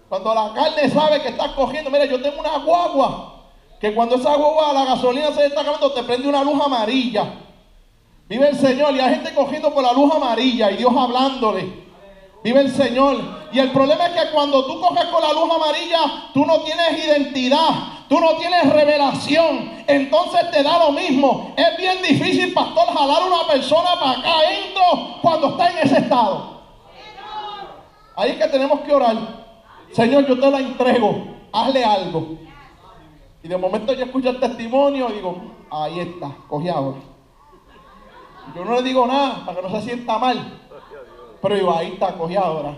cuando la carne sabe que estás cogiendo. Mira, yo tengo una guagua que cuando esa guagua, la gasolina se está acabando, te prende una luz amarilla. Vive el Señor. Y hay gente cogiendo por la luz amarilla y Dios hablándole. Vive el Señor. Y el problema es que cuando tú coges con la luz amarilla, tú no tienes identidad, tú no tienes revelación. Entonces te da lo mismo. Es bien difícil, pastor, jalar a una persona para acá adentro cuando está en ese estado. Ahí es que tenemos que orar. Señor, yo te la entrego, hazle algo. Y de momento yo escucho el testimonio y digo: ahí está, cogí ahora. Yo no le digo nada para que no se sienta mal, pero digo: ahí está, cogí ahora.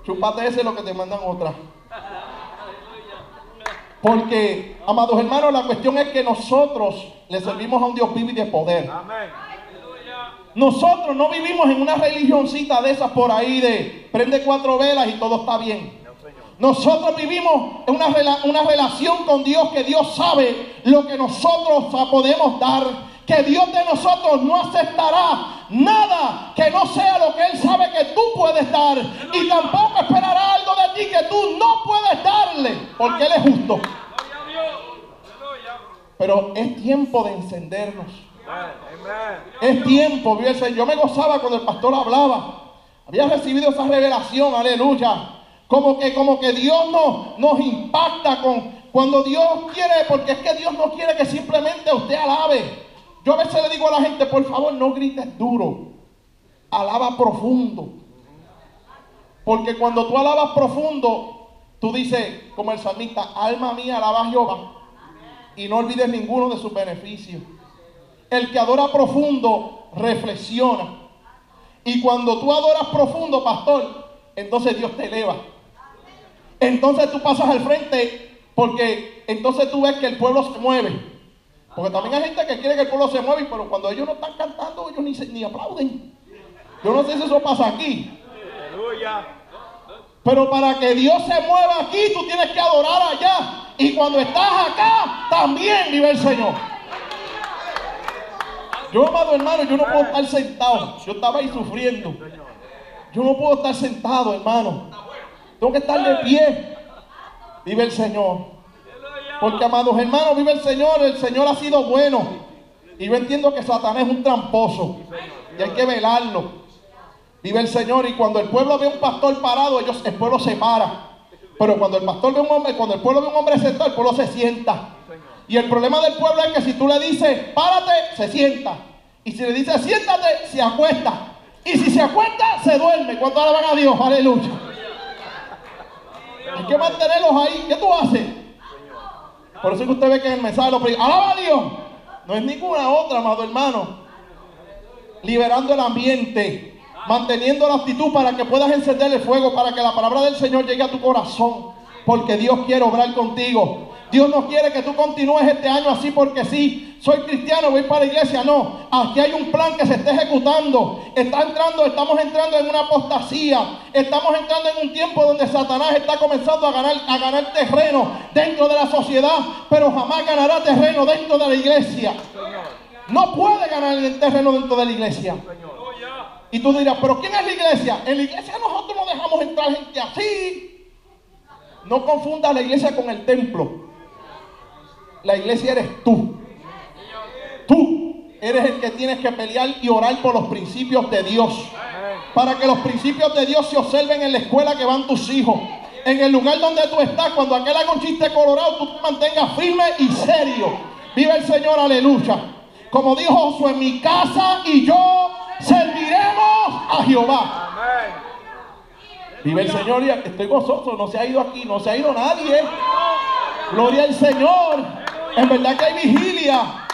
Chúpate ese, lo que te mandan otra. Porque, amados hermanos, la cuestión es que nosotros le servimos a un Dios vivo y de poder. Nosotros no vivimos en una religioncita de esas por ahí de prende 4 velas y todo está bien. Nosotros vivimos en una relación con Dios, que Dios sabe lo que nosotros podemos dar, que Dios de nosotros no aceptará nada que no sea lo que Él sabe que tú puedes dar, y tampoco esperará algo de ti que tú no puedes darle, porque Él es justo. Pero es tiempo de encendernos. Es tiempo, yo me gozaba cuando el pastor hablaba. Había recibido esa revelación, aleluya. Como que Dios nos impacta cuando Dios quiere, porque es que Dios no quiere que simplemente usted alabe. Yo a veces le digo a la gente: por favor, no grites duro, alaba profundo. Porque cuando tú alabas profundo, tú dices, como el salmista: alma mía, alaba a Jehová, y no olvides ninguno de sus beneficios. El que adora profundo reflexiona. Y cuando tú adoras profundo, pastor, entonces Dios te eleva. Entonces tú pasas al frente, porque entonces tú ves que el pueblo se mueve. Porque también hay gente que quiere que el pueblo se mueva, pero cuando ellos no están cantando, ellos ni aplauden. Yo no sé si eso pasa aquí. Pero para que Dios se mueva aquí, tú tienes que adorar allá. Y cuando estás acá, también vive el Señor. Yo, amado hermano, yo no puedo estar sentado. Yo estaba ahí sufriendo. Yo no puedo estar sentado, hermano. Tengo que estar de pie. Vive el Señor. Porque, amados hermanos, vive el Señor. El Señor ha sido bueno. Y yo entiendo que Satanás es un tramposo. Y hay que velarlo. Vive el Señor. Y cuando el pueblo ve un pastor parado, el pueblo se para. Pero cuando el pueblo ve un hombre sentado, el pueblo se sienta. Y el problema del pueblo es que si tú le dices párate, se sienta. Y si le dices siéntate, se acuesta. Y si se acuesta, se duerme. ¿Cuánto alaban a Dios? Aleluya. Hay que mantenerlos ahí. ¿Qué tú haces? Por eso es que usted ve que en el mensaje lo predica: alaba a Dios. No es ninguna otra, amado hermano. Liberando el ambiente, manteniendo la actitud para que puedas encender el fuego, para que la palabra del Señor llegue a tu corazón. Porque Dios quiere obrar contigo. Dios no quiere que tú continúes este año así porque sí. Soy cristiano, voy para la iglesia. No, aquí hay un plan que se está ejecutando. Estamos entrando en una apostasía. Estamos entrando en un tiempo donde Satanás está comenzando a ganar terreno dentro de la sociedad, pero jamás ganará terreno dentro de la iglesia. No puede ganar el terreno dentro de la iglesia. Y tú dirás: ¿pero quién es la iglesia? En la iglesia nosotros no dejamos entrar gente así. No confundas la iglesia con el templo. La iglesia eres tú. Tú eres el que tienes que pelear y orar por los principios de Dios. Para que los principios de Dios se observen en la escuela que van tus hijos. En el lugar donde tú estás, cuando aquel haga un chiste colorado, tú te mantengas firme y serio. Vive el Señor, aleluya. Como dijo Josué: en mi casa y yo serviremos a Jehová. Vive el Señor. Y estoy gozoso, no se ha ido aquí, no se ha ido nadie. Gloria al Señor. En verdad que hay vigilia.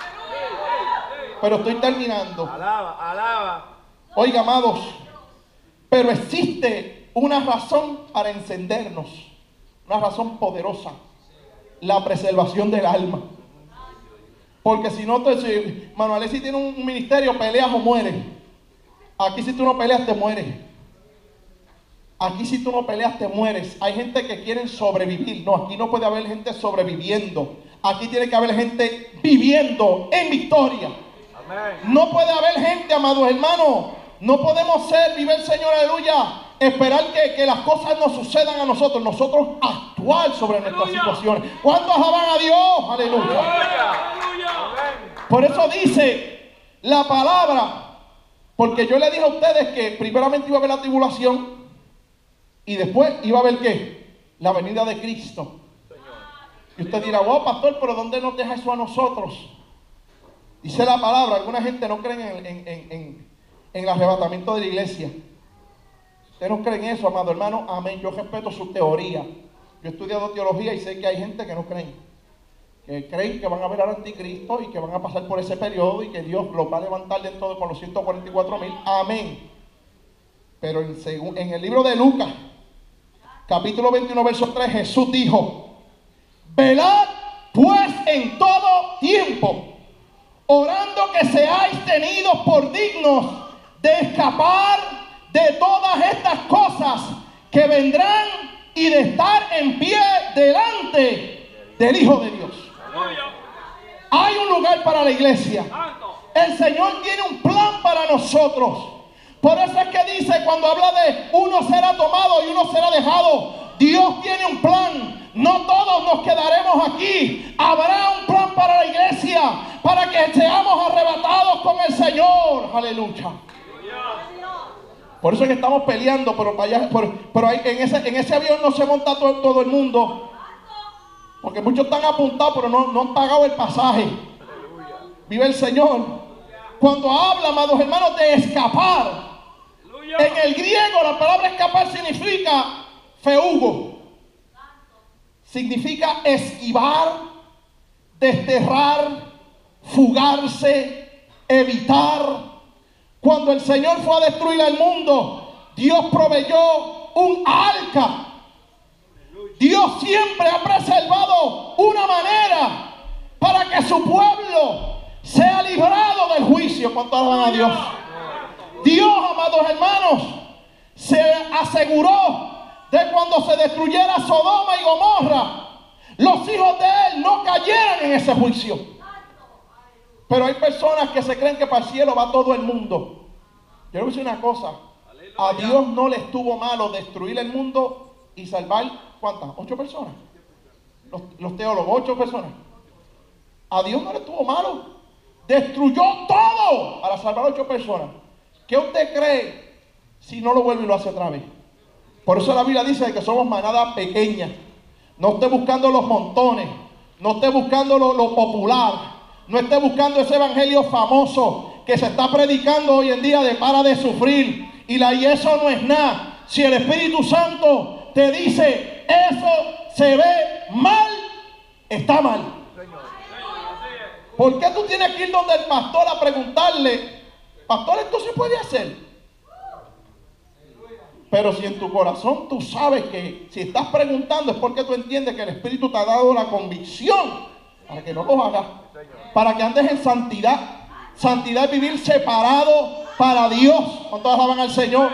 Pero estoy terminando. Alaba, alaba. Oiga, amados, pero existe una razón para encendernos. Una razón poderosa. La preservación del alma. Porque si no, si Manuel si tiene un ministerio, peleas o mueres. Aquí si tú no peleas, te mueres. Aquí si tú no peleas, te mueres. Hay gente que quiere sobrevivir. No, aquí no puede haber gente sobreviviendo. Aquí tiene que haber gente viviendo en victoria. Amén. No puede haber gente, amados hermanos. No podemos ser, vive el Señor, aleluya, esperar que las cosas nos sucedan a nosotros. Nosotros actuar sobre nuestras situaciones. ¿Cuántos alaban a Dios? Aleluya. Amén. Por eso dice la palabra, porque yo le dije a ustedes que primeramente iba a haber la tribulación y después iba a haber ¿qué? La venida de Cristo. Y usted dirá, wow, pastor, pero ¿dónde nos deja eso a nosotros? Dice la palabra, alguna gente no cree en el arrebatamiento de la iglesia. Usted no cree en eso, amado hermano, amén. Yo respeto su teoría. Yo he estudiado teología y sé que hay gente que no creen. Que creen que van a ver al anticristo y que van a pasar por ese periodo y que Dios los va a levantar dentro de con los 144,000. Amén. Pero en el libro de Lucas, capítulo 21, verso 3, Jesús dijo: velad pues en todo tiempo, orando que seáis tenidos por dignos de escapar de todas estas cosas que vendrán y de estar en pie delante del Hijo de Dios. Hay un lugar para la iglesia. El Señor tiene un plan para nosotros. Por eso es que dice, cuando habla de uno será tomado y uno será dejado, Dios tiene un plan. No todos nos quedaremos aquí. Habrá un plan para la iglesia, para que seamos arrebatados con el Señor. Aleluya. Por eso es que estamos peleando, pero ahí, en ese avión no se monta todo el mundo. Porque muchos están apuntados, pero no han pagado el pasaje. Vive el Señor. Cuando habla, amados hermanos, de escapar, en el griego la palabra escapar significa feugo. Significa esquivar, desterrar, fugarse, evitar. Cuando el Señor fue a destruir al mundo, Dios proveyó un arca. Dios siempre ha preservado una manera para que su pueblo sea librado del juicio. ¿Cuánto alaban a Dios? Dios, amados hermanos, se aseguró de cuando se destruyera Sodoma y Gomorra, los hijos de Él no cayeran en ese juicio. Pero hay personas que se creen que para el cielo va todo el mundo. Yo le voy a decir una cosa. A Dios no le estuvo malo destruir el mundo y salvar, ¿cuántas? 8 personas. Los teólogos, 8 personas. A Dios no le estuvo malo. Destruyó todo para salvar 8 personas. ¿Qué usted cree si no lo vuelve y lo hace otra vez? Por eso la Biblia dice que somos manada pequeña. No esté buscando los montones. No esté buscando lo popular. No esté buscando ese evangelio famoso que se está predicando hoy en día de para de sufrir. Y eso no es nada. Si el Espíritu Santo te dice eso se ve mal, está mal. ¿Por qué tú tienes que ir donde el pastor a preguntarle, pastor, esto se puede hacer? Pero si en tu corazón tú sabes que si estás preguntando es porque tú entiendes que el Espíritu te ha dado la convicción para que no lo hagas, para que andes en santidad. Santidad es vivir separado para Dios. ¿Cuántos alaban al Señor?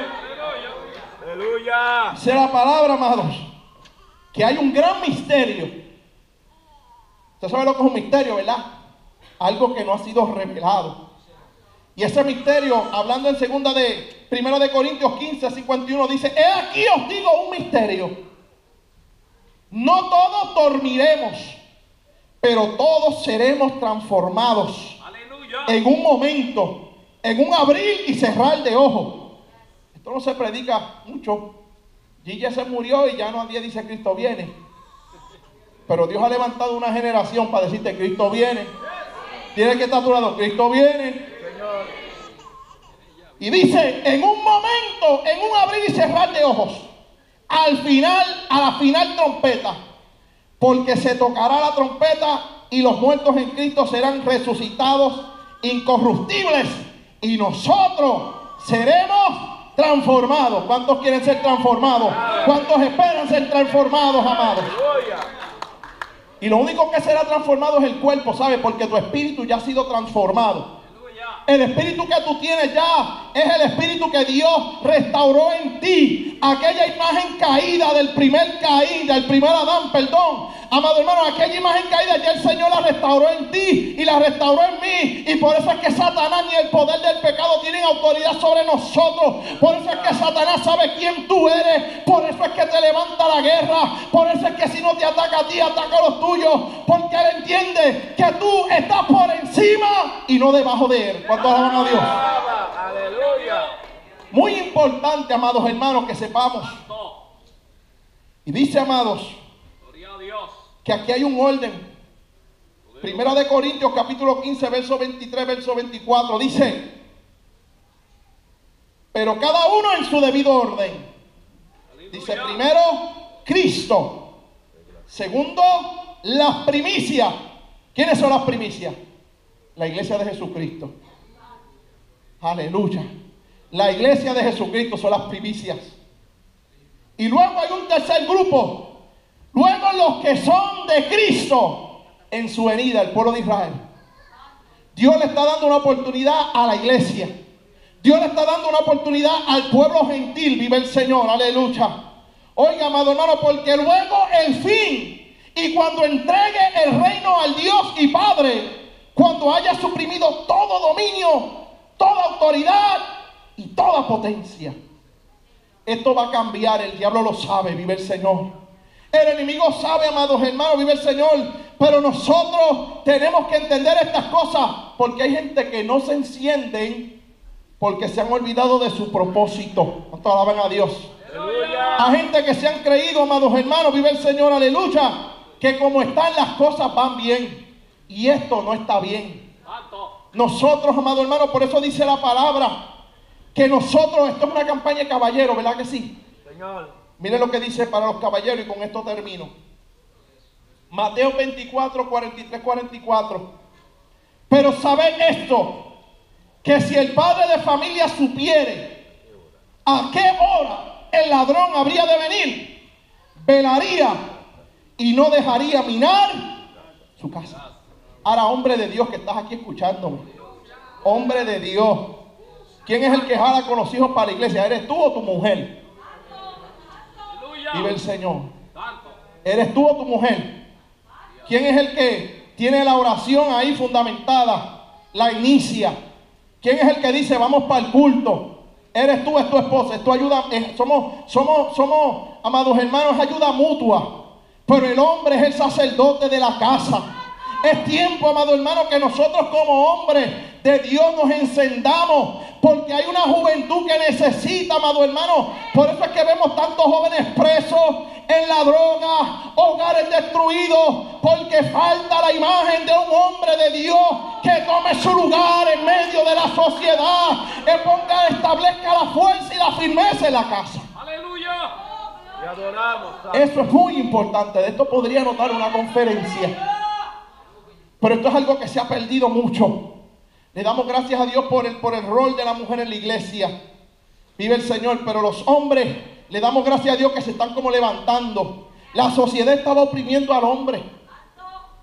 Aleluya. Dice la palabra, amados, que hay un gran misterio. Usted sabe lo que es un misterio, ¿verdad? Algo que no ha sido revelado. Y ese misterio, hablando en primero de Corintios 15, 51, dice: he aquí os digo un misterio. No todos dormiremos, pero todos seremos transformados. Aleluya. En un momento, en un abrir y cerrar de ojos. Esto no se predica mucho. Gigi se murió y ya nadie dice Cristo viene. Pero Dios ha levantado una generación para decirte Cristo viene. Tiene que estar a tu lado, Cristo viene. Y dice, en un momento, en un abrir y cerrar de ojos, a la final trompeta, porque se tocará la trompeta y los muertos en Cristo serán resucitados incorruptibles y nosotros seremos transformados. ¿Cuántos quieren ser transformados? ¿Cuántos esperan ser transformados, amados? Y lo único que será transformado es el cuerpo, ¿sabes? Porque tu espíritu ya ha sido transformado. El espíritu que tú tienes ya es el espíritu que Dios restauró en ti. Aquella imagen caída del primer Adán, perdón. Amado hermano, aquella imagen caída ya el Señor la restauró en ti y la restauró en mí. Y por eso es que Satanás ni el poder del pecado tienen autoridad sobre nosotros. Por eso es que Satanás sabe quién tú eres. Por eso es que te levanta la guerra. Por eso es que si no te ataca a ti, ataca a los tuyos. Porque Él entiende que tú estás por encima y no debajo de Él. ¿Cuántos alaban a Dios? Aleluya. Muy importante, amados hermanos, que sepamos. Y dice, amados, que aquí hay un orden. Primera de Corintios capítulo 15, verso 23, verso 24. Dice: pero cada uno en su debido orden. Dice: primero, Cristo. Segundo, las primicias. ¿Quiénes son las primicias? La iglesia de Jesucristo. Aleluya. La iglesia de Jesucristo son las primicias. Y luego hay un tercer grupo. Luego los que son de Cristo en su venida, el pueblo de Israel. Dios le está dando una oportunidad a la iglesia. Dios le está dando una oportunidad al pueblo gentil. Vive el Señor, aleluya. Oiga, amado hermano, porque luego el fin, y cuando entregue el reino al Dios y Padre, cuando haya suprimido todo dominio, toda autoridad y toda potencia. Esto va a cambiar, el diablo lo sabe, vive el Señor. El enemigo sabe, amados hermanos, vive el Señor. Pero nosotros tenemos que entender estas cosas, porque hay gente que no se encienden porque se han olvidado de su propósito. ¿Cuántos alaban a Dios? ¡Aleluya! Hay gente que se han creído, amados hermanos, vive el Señor, aleluya, que como están las cosas van bien. Y esto no está bien. Nosotros, amados hermanos, por eso dice la palabra que nosotros, esto es una campaña de caballeros, ¿verdad que sí? Señor. Miren lo que dice para los caballeros y con esto termino. Mateo 24, 43, 44. Pero sabed esto, que si el padre de familia supiere a qué hora el ladrón habría de venir, velaría y no dejaría minar su casa. Ahora, hombre de Dios que estás aquí escuchándome, hombre de Dios, ¿quién es el que jala con los hijos para la iglesia? ¿Eres tú o tu mujer? Vive el Señor. ¿Eres tú o tu mujer? ¿Quién es el que tiene la oración ahí fundamentada? La inicia. ¿Quién es el que dice vamos para el culto? ¿Eres tú, es tu esposa? Es tu ayuda. Somos, amados hermanos, ayuda mutua. Pero el hombre es el sacerdote de la casa. Es tiempo, amado hermano, que nosotros como hombres de Dios nos encendamos, porque hay una juventud que necesita, amado hermano. Por eso es que vemos tantos jóvenes presos en la droga, hogares destruidos, porque falta la imagen de un hombre de Dios que tome su lugar en medio de la sociedad, que establezca la fuerza y la firmeza en la casa. Aleluya. Y adoramos. Eso es muy importante. De esto podría anotar una conferencia. Pero esto es algo que se ha perdido mucho. Le damos gracias a Dios por el rol de la mujer en la iglesia. Vive el Señor. Pero los hombres, le damos gracias a Dios que se están como levantando. La sociedad estaba oprimiendo al hombre.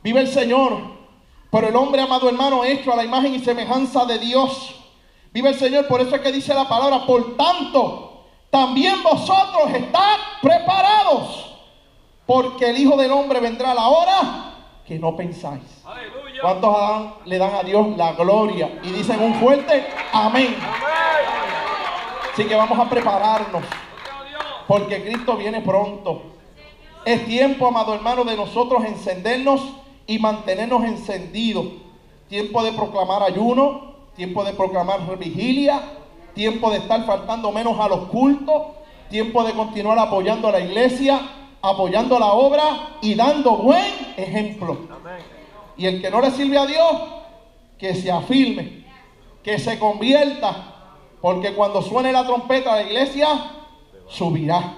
Vive el Señor. Pero el hombre, amado hermano, hecho a la imagen y semejanza de Dios. Vive el Señor. Por eso es que dice la palabra: por tanto, también vosotros estad preparados, porque el Hijo del Hombre vendrá a la hora que no pensáis. Aleluya. ¿Cuántos le dan a Dios la gloria? Y dicen un fuerte amén. Así que vamos a prepararnos, porque Cristo viene pronto. Es tiempo, amado hermano, de nosotros encendernos y mantenernos encendidos. Tiempo de proclamar ayuno, tiempo de proclamar vigilia, tiempo de estar faltando menos a los cultos, tiempo de continuar apoyando a la iglesia, apoyando la obra y dando buen ejemplo. Amén. Y el que no le sirve a Dios, que se afirme, que se convierta, porque cuando suene la trompeta, la iglesia subirá.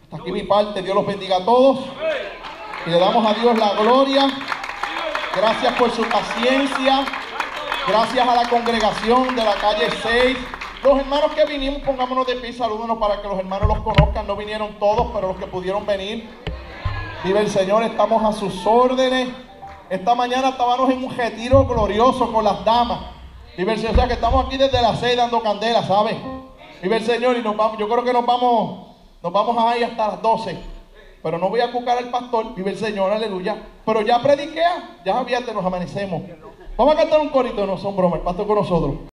Hasta aquí mi parte. Dios los bendiga a todos. Y le damos a Dios la gloria. Gracias por su paciencia. Gracias a la congregación de la calle 6. Los hermanos que vinimos, pongámonos de pie y salúdenos para que los hermanos los conozcan. No vinieron todos, pero los que pudieron venir. Vive el Señor, estamos a sus órdenes. Esta mañana estábamos en un retiro glorioso con las damas. Vive el Señor, o sea que estamos aquí desde las 6 dando candela, ¿sabes? Vive el Señor y nos vamos, yo creo que nos vamos a ir hasta las 12. Pero no voy a cucar al pastor, vive el Señor, aleluya. Pero ya prediqué, ya Javier, nos amanecemos. Vamos a cantar un corito, no son bromas, el pastor con nosotros.